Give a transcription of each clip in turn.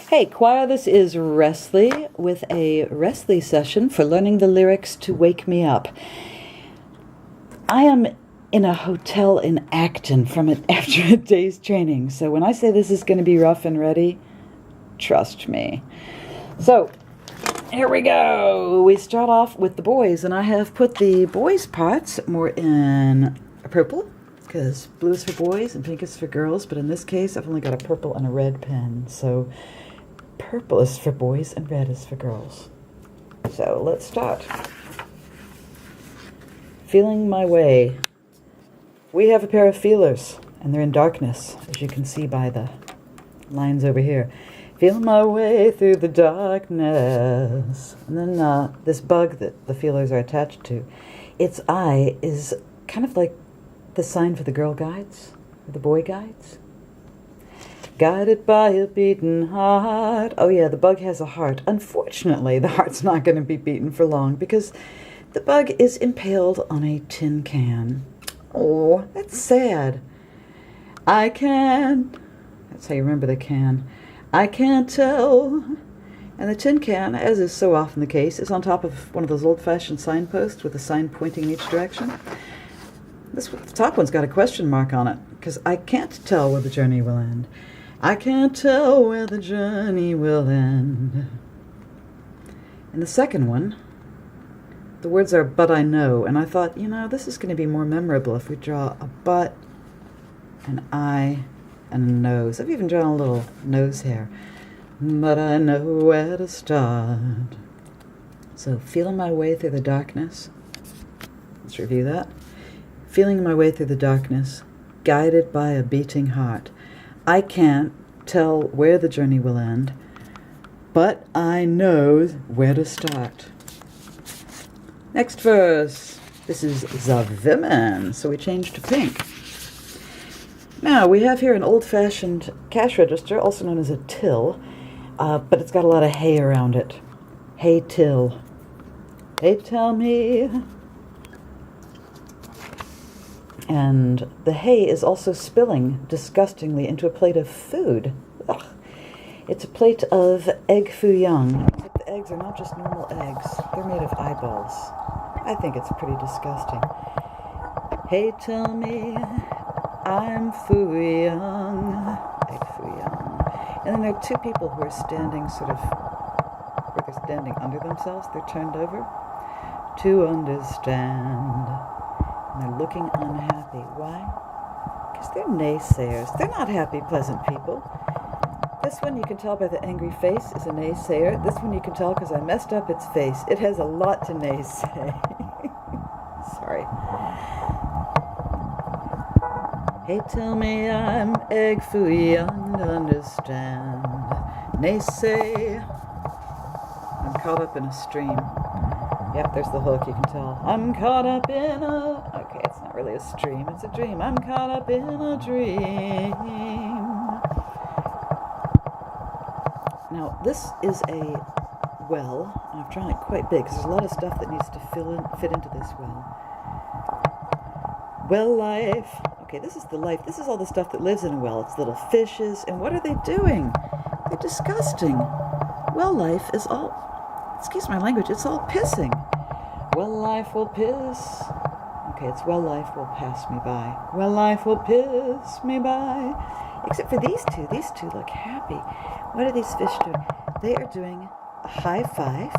Hey, choir, this is Wrestley with a Wrestley session for learning the lyrics to Wake Me Up. I am in a hotel in Acton after a day's training, so when I say this is going to be rough and ready, trust me. So, here we go. We start off with the boys, and I have put the boys' parts more in purple, because blue is for boys and pink is for girls, but in this case I've only got a purple and a red pen, so purple is for boys and red is for girls. So let's start. Feeling my way. We have a pair of feelers, and they're in darkness, as you can see by the lines over here. Feeling my way through the darkness. And then this bug that the feelers are attached to, its eye is kind of like the sign for the girl guides, or the boy guides. Guided by a beating heart. Oh yeah, the bug has a heart. Unfortunately, the heart's not going to be beaten for long because the bug is impaled on a tin can. Oh, that's sad. That's how you remember the can. I can't tell. And the tin can, as is so often the case, is on top of one of those old-fashioned signposts with a sign pointing in each direction. The top one's got a question mark on it, because I can't tell where the journey will end. I can't tell where the journey will end. And the second one, the words are but I know, and I thought, this is going to be more memorable if we draw a but, an I, and a nose. I've even drawn a little nose hair. But I know where to start. So, feeling my way through the darkness. Let's review that. Feeling my way through the darkness, guided by a beating heart. I can't tell where the journey will end, but I know where to start. Next verse. This is the women, so we change to pink. Now, we have here an old-fashioned cash register, also known as a till, but it's got a lot of hay around it. Hey, till. Hey, tell me. And the hay is also spilling disgustingly into a plate of food. Ugh. It's a plate of egg foo young. Except the eggs are not just normal eggs. They're made of eyeballs. I think it's pretty disgusting. Hey, tell me, I'm foo young. Egg foo young. And then there are two people who are standing where they're standing under themselves. They're turned over to understand. And they're looking unhappy. Why? Because they're naysayers. They're not happy, pleasant people. This one you can tell by the angry face is a naysayer. This one you can tell because I messed up its face. It has a lot to naysay. Sorry. Hey, tell me I'm egg foo young to understand. Naysay. I'm caught up in a stream. Yep, there's the hook, you can tell. I'm caught up in okay, it's not really a stream, it's a dream. I'm caught up in a dream. Now, this is a well, and I've drawn it quite big, because there's a lot of stuff that needs to fit into this well. Well life. Okay, this is the life. This is all the stuff that lives in a well. It's little fishes, and what are they doing? They're disgusting. Well life is all... Excuse my language, it's all pissing. Well, life will piss. Okay, it's well, life will pass me by. Well, life will piss me by. Except for these two. These two look happy. What are these fish doing? They are doing a high five,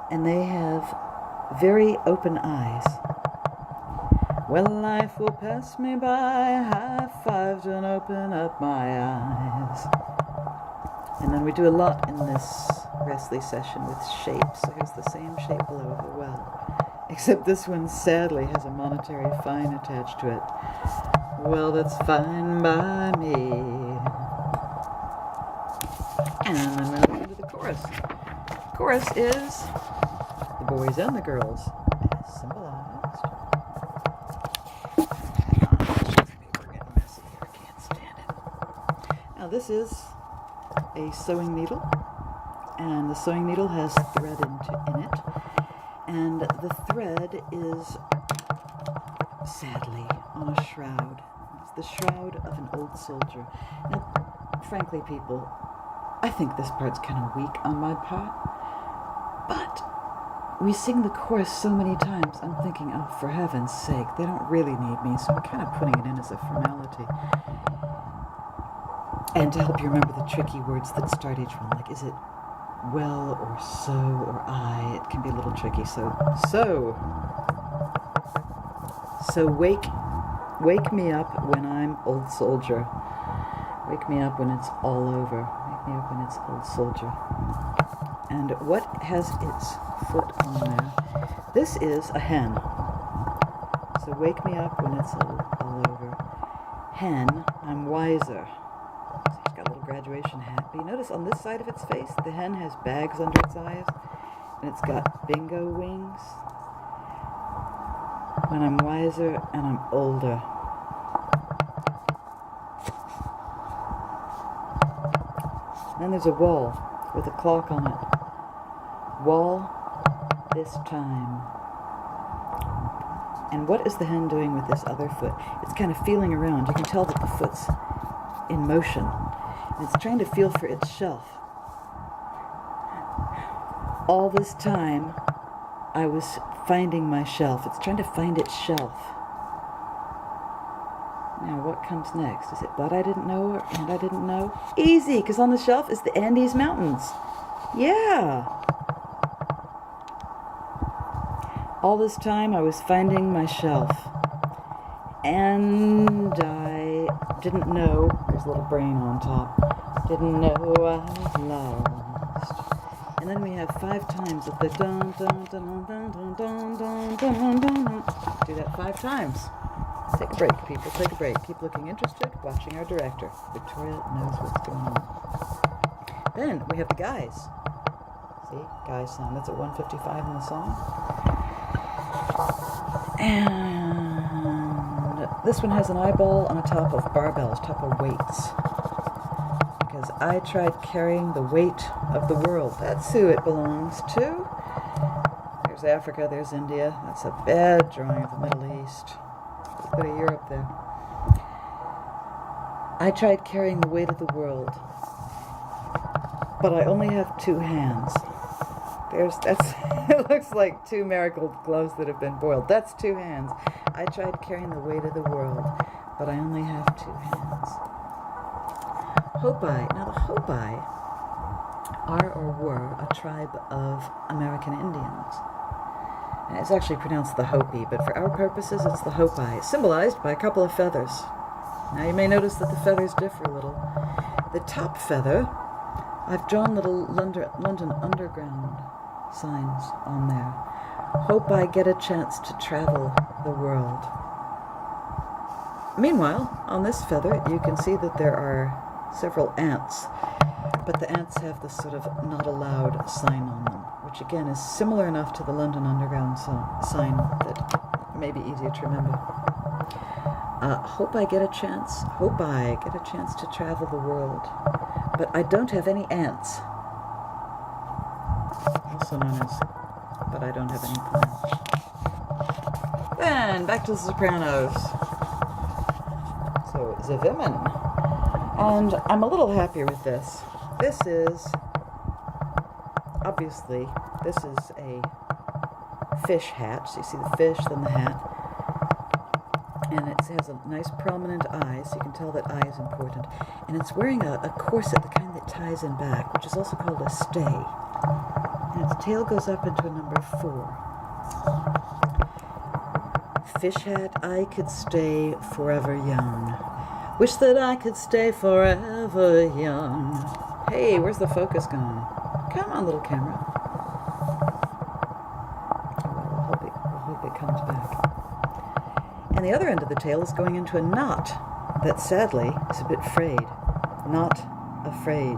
and they have very open eyes. Well, life will pass me by. High five, don't open up my eyes. And then we do a lot in this Wrestley session with shapes. So here's the same shape below the well. Except this one sadly has a monetary fine attached to it. Well, that's fine by me. And then we're going to the chorus. The chorus is the boys and the girls, as symbolized. We're getting messy here. I can't stand it. Now this is a sewing needle, and the sewing needle has thread in it, and the thread is sadly on a shroud. It's the shroud of an old soldier. Now, frankly, people, I think this part's kind of weak on my part, but we sing the chorus so many times, I'm thinking, oh, for heaven's sake, they don't really need me, so I'm kind of putting it in as a formality. And to help you remember the tricky words that start each one, like, is it well or so or I? It can be a little tricky. So wake me up when I'm old soldier. Wake me up when it's all over. Wake me up when it's old soldier. And what has its foot on there? This is a hen. So wake me up when it's all over. Hen, I'm wiser. So she's got a little graduation hat. But you notice on this side of its face, the hen has bags under its eyes, and it's got bingo wings. When I'm wiser and I'm older. And then there's a wall with a clock on it. Wall this time. And what is the hen doing with this other foot? It's kind of feeling around. You can tell that the foot's in motion. And it's trying to feel for its shelf. All this time, I was finding my shelf. It's trying to find its shelf. Now, what comes next? Is it but I didn't know or and I didn't know? Easy, because on the shelf is the Andes Mountains. Yeah. All this time I was finding my shelf. And I didn't know, there's a little brain on top, didn't know I was lost. And then we have 5 times of the dun dun dun dun dun dun dun dun dun. Do that 5 times. Take a break, people, take a break. Keep looking interested, watching our director. Victoria knows what's going on. Then we have the guys. See, guys sound. That's at 1:55 in the song. And this one has an eyeball on the top of barbells, top of weights. Because I tried carrying the weight of the world. That's who it belongs to. There's Africa, there's India. That's a bad drawing of the Middle East. Let's go to Europe there. I tried carrying the weight of the world. But I only have 2 hands. That's it looks like 2 marigold gloves that have been boiled. That's 2 hands. I tried carrying the weight of the world, but I only have 2 hands. Hopi. Now the Hopi are or were a tribe of American Indians. And it's actually pronounced the Hopi, but for our purposes it's the Hopi, symbolized by a couple of feathers. Now you may notice that the feathers differ a little. The top feather, I've drawn little London Underground signs on there. Hope I get a chance to travel the world. Meanwhile, on this feather, you can see that there are several ants, but the ants have this sort of not allowed sign on them, which again is similar enough to the London Underground sign that it may be easier to remember. Hope I get a chance to travel the world, but I don't have any ants. Also known as, but I don't have any plans. Then, back to the Sopranos. So, the women. And I'm a little happier with this. This is, obviously, this is a fish hat. So you see the fish, then the hat. And it has a nice prominent eye, so you can tell that eye is important. And it's wearing a corset, the kind that ties in back, which is also called a stay. And its tail goes up into a number 4. Fish hat, I could stay forever young. Wish that I could stay forever young. Hey, where's the focus gone? Come on, little camera. We'll hope it comes back. And the other end of the tail is going into a knot that sadly is a bit frayed. Not afraid.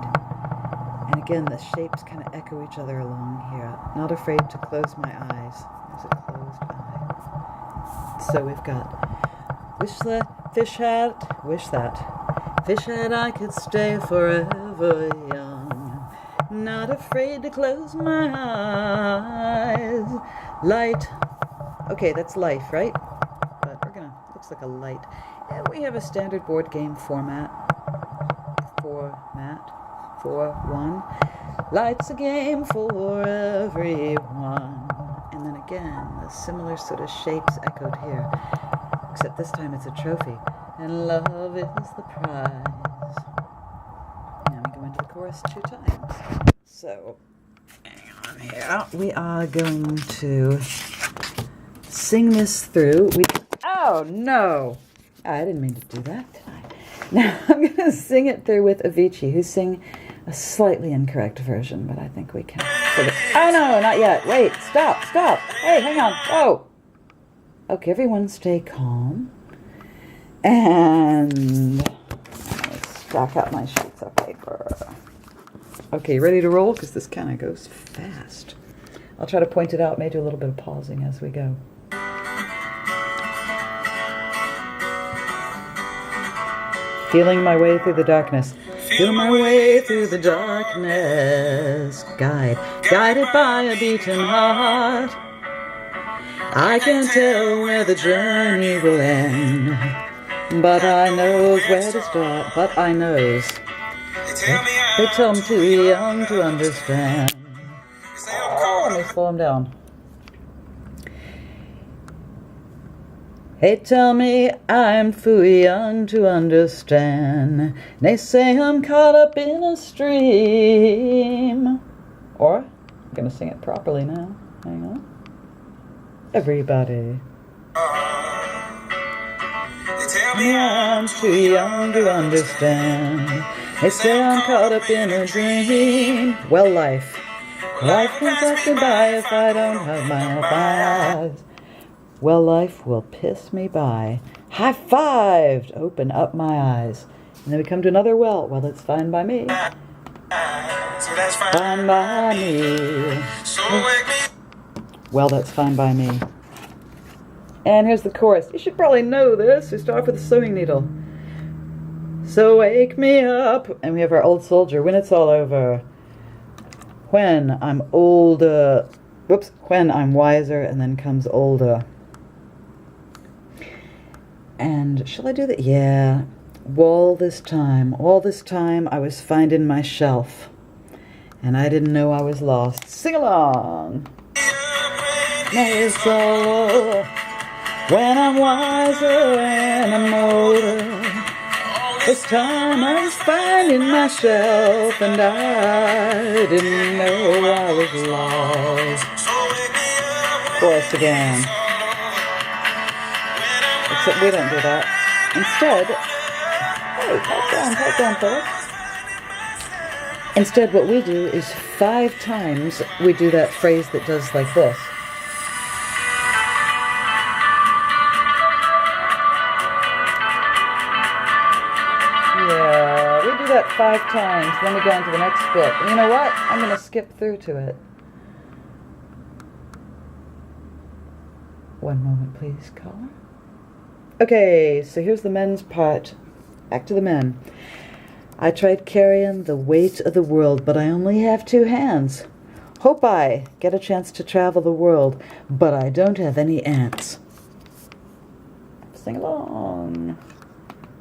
And again, the shapes kind of echo each other along here. Not afraid to close my eyes. There's a closed eye. So we've got wish that fish hat, wish that fish hat I could stay forever young. Not afraid to close my eyes. Light. Okay, that's life, right? But we're gonna, looks like a light. And we have a standard board game format. for one. Life's a game for everyone. And then again, the similar sort of shapes echoed here. Except this time it's a trophy. And love is the prize. Now we go into the chorus 2 times. So, hang on here. We are going to sing this through. Oh, no! I didn't mean to do that, did I? Now I'm going to sing it through with Avicii, who's singing a slightly incorrect version, but I think we can. Oh, no, not yet. Wait, stop. Hey, hang on. Oh! Okay, everyone stay calm. And let's stack out my sheets of paper. Okay, ready to roll? Because this kind of goes fast. I'll try to point it out, maybe do a little bit of pausing as we go. Feeling my way through the darkness. Feeling my way through the darkness. Guided by a beating heart. I can't tell where the journey will end, but I know where to start. But I knows. They tell I'm too young to understand. Oh, let me slow him down. They tell me I'm too young to understand. They say I'm caught up in a stream. Or, I'm going to sing it properly now. Hang on. Everybody. They tell me I'm too young to understand. They say I'm caught up in a dream. Well, life can pass me by if I don't have my eyes. Well, life will piss me by. High fived! Open up my eyes. And then we come to another well. Well, it's fine by me. Fine by me. Well, that's fine by me. And here's the chorus. You should probably know this. We start off with a sewing needle. So wake me up. And we have our old soldier. When it's all over. When I'm older. Whoops. When I'm wiser. And then comes older. And shall I do that? Yeah. All this time I was finding my shelf. And I didn't know I was lost. Sing along. It's all when I'm wiser and I'm older. This time I was finding myself and I didn't know I was lost. Chorus again. Except we don't do that. Instead, hey, pipe down, fellas. Instead, what we do is 5 times we do that phrase that does like this. Yeah, we do that 5 times, then we go on to the next bit. And you know what? I'm going to skip through to it. One moment, please, caller. Okay, so here's the men's part. Back to the men. I tried carrying the weight of the world, but I only have 2 hands. Hope I get a chance to travel the world, but I don't have any ants. Sing along.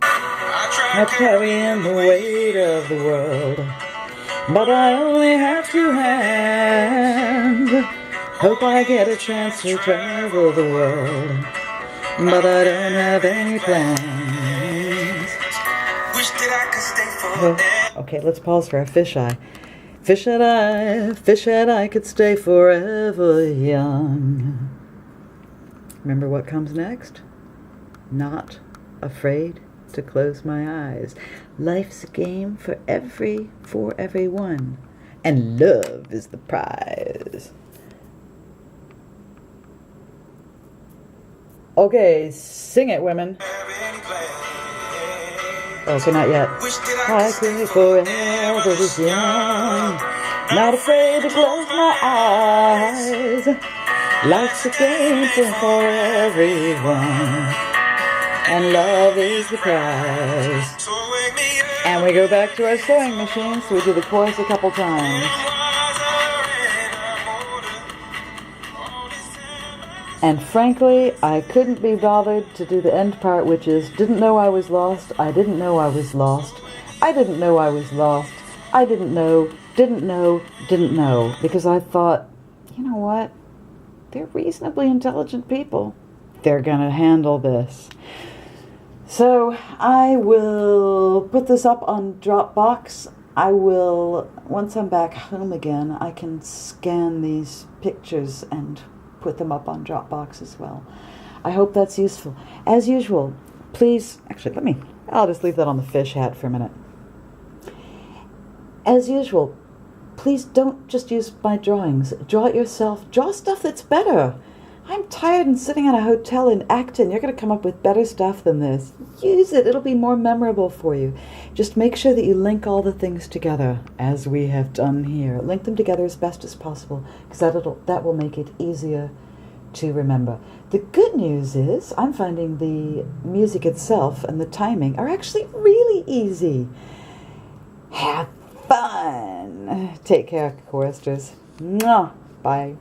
I carrying the weight of the world, but I only have 2 hands. Hope I get a chance to travel the world, but I don't have any plans. Wish that I could stay forever. Okay, let's pause for a fisheye. Fish that I could stay forever young. Remember what comes next? Not afraid to close my eyes. Life's a game for everyone, and love is the prize. Okay, sing it, women. Okay, not yet. I could forever this young, not afraid to close my eyes. Life's a game for everyone, and love is the prize. And we go back to our sewing machine, so we do the chorus a couple times. And frankly, I couldn't be bothered to do the end part, which is, didn't know I was lost, I didn't know I was lost, I didn't know I was lost, I didn't know, because I thought, you know what? They're reasonably intelligent people. They're gonna handle this. So I will put this up on Dropbox. I will, once I'm back home again, I can scan these pictures and put them up on Dropbox as well. I hope that's useful. As usual, please, actually, I'll just leave that on the fish hat for a minute. As usual, please don't just use my drawings. Draw it yourself. Draw stuff that's better. I'm tired and sitting in a hotel in Acton. You're going to come up with better stuff than this. Use it. It'll be more memorable for you. Just make sure that you link all the things together, as we have done here. Link them together as best as possible, because that will make it easier to remember. The good news is I'm finding the music itself and the timing are actually really easy. Have fun. Take care, choristers. Mwah. Bye.